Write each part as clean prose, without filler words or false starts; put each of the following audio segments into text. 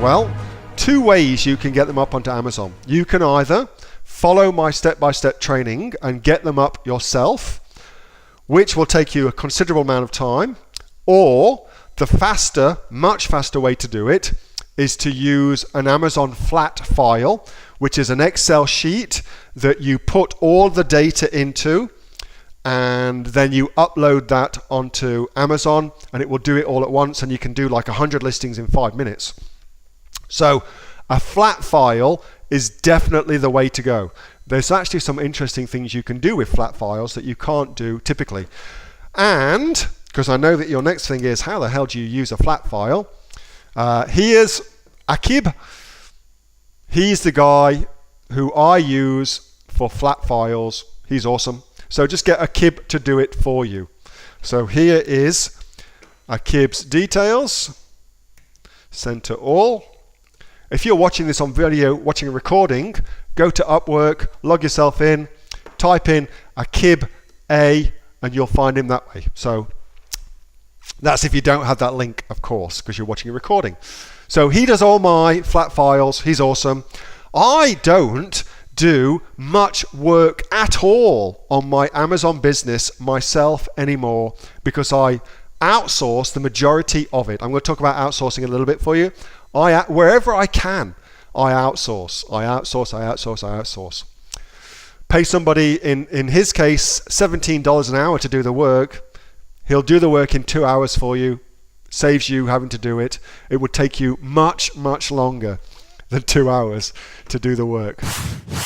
Well, two ways you can get them up onto Amazon. You can either follow my step-by-step training and get them up yourself, which will take you a considerable amount of time, or the faster, much faster way to do it is to use an Amazon flat file, which is an Excel sheet that you put all the data into, and then you upload that onto Amazon, and it will do it all at once, and you can do like 100 listings in 5 minutes. So a flat file is definitely the way to go. There's actually some interesting things you can do with flat files that you can't do typically. And because I know that your next thing is, how the hell do you use a flat file? Here's Akib. He's the guy who I use for flat files. He's awesome. So just get Akib to do it for you. So here is Akib's details. Send to all. If you're watching this on video, watching a recording, go to Upwork, log yourself in, type in Akib A, and you'll find him that way. So that's if you don't have that link, of course, because you're watching a recording. So he does all my flat files. He's awesome. I don't do much work at all on my Amazon business myself anymore because I outsource the majority of it. I'm going to talk about outsourcing a little bit for you. Wherever I can, I outsource. Pay somebody, in his case, $17 an hour to do the work. He'll do the work in 2 hours for you, saves you having to do it. It would take you much, much longer than 2 hours to do the work.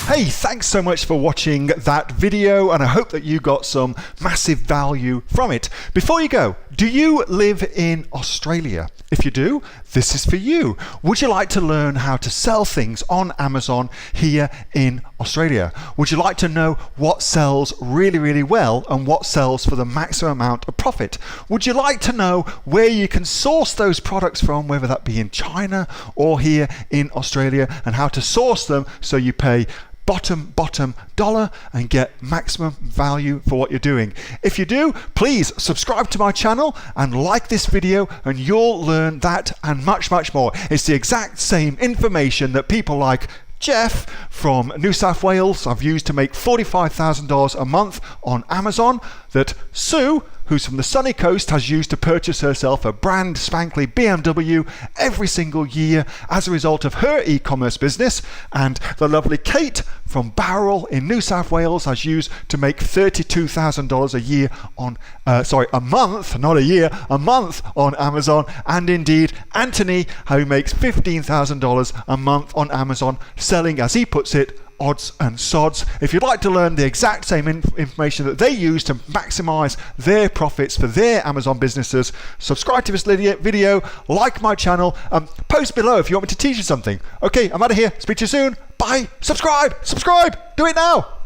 Hey, thanks so much for watching that video, and I hope that you got some massive value from it. Before you go, do you live in Australia? If you do, this is for you. Would you like to learn how to sell things on Amazon here in Australia? Would you like to know what sells really, really well and what sells for the maximum amount of profit? Would you like to know where you can source those products from, whether that be in China or here in Australia, and how to source them so you pay bottom dollar and get maximum value for what you're doing? If you do, please subscribe to my channel and like this video, and you'll learn that and much, much more. It's the exact same information that people like Jeff from New South Wales I've used to make $45,000 a month on Amazon, that Sue, who's from the sunny coast, has used to purchase herself a brand spankly BMW every single year as a result of her e-commerce business, and the lovely Kate from Bowral in New South Wales has used to make $32,000 a year on, a month, not a year, a month on Amazon, and indeed Anthony, who makes $15,000 a month on Amazon, selling, as he puts it, odds and sods. If you'd like to learn the exact same information that they use to maximize their profits for their Amazon businesses, subscribe to this video, like my channel, post below if you want me to teach you something. Okay, I'm out of here. Speak to you soon. Bye. Subscribe. Do it now.